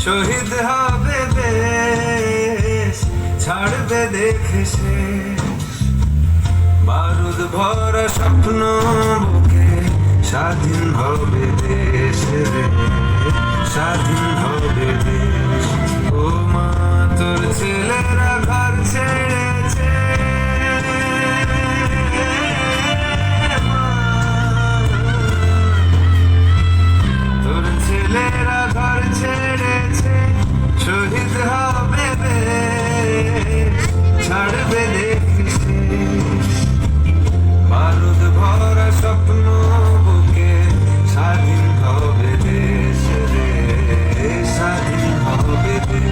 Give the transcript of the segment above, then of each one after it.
শহীদ হবে দেশ, ছাড়বে দেখে শেষ। বারুদ ভরা স্বপ্ন বুকে, স্বাধীন হবে দেশ রে, স্বাধীন হবে দেশ। ও মা তোর ছেলেরা ঘর ছেড়েছে, তোর ছেলেরা ঘর ছেড়েছে, শহীদ হবে দেশ, ছাড়বে দেখে শেষ। বারুদ ভরা স্বপ্ন বুকে, স্বাধীন হবে দেশ রে, স্বাধীন হবে দেশ।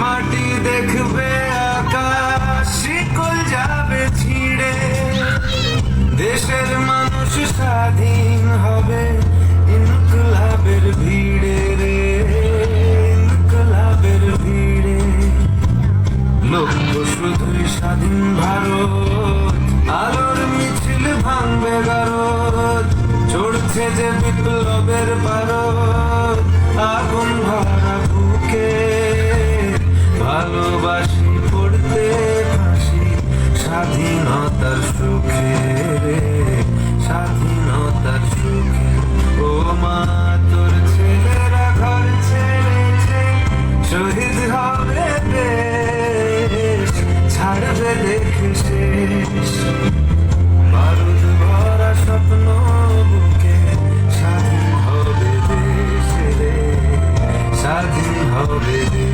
মাটি দেখবে আকাশ, শিকল যাবে ছিঁড়ে, দেশের মানুষ স্বাধীন হবে ইনকলাবের ভিড়ে রে, ইনকলাবের ভিড়ে। লক্ষ্য শুধুই স্বাধীন ভারত, আলোর মিছিল ভাঙবে গারদ, চড়ছে যে বিপ্লবের পারদ, আগুন ভরা বুকে ভালোবাসি পড়তে ফাঁসি, স্বাধীনতার সুখে রে, স্বাধীনতার সুখে। ও মা তোর ছেলেরা ঘর ছেড়েছে, শহীদ হবে দেশ, ছাড়বে দেখে শেষ। বারুদ ভরা স্বপ্ন বুকে, স্বাধীন হবে দেশ রে, স্বাধীন হবে দেশ।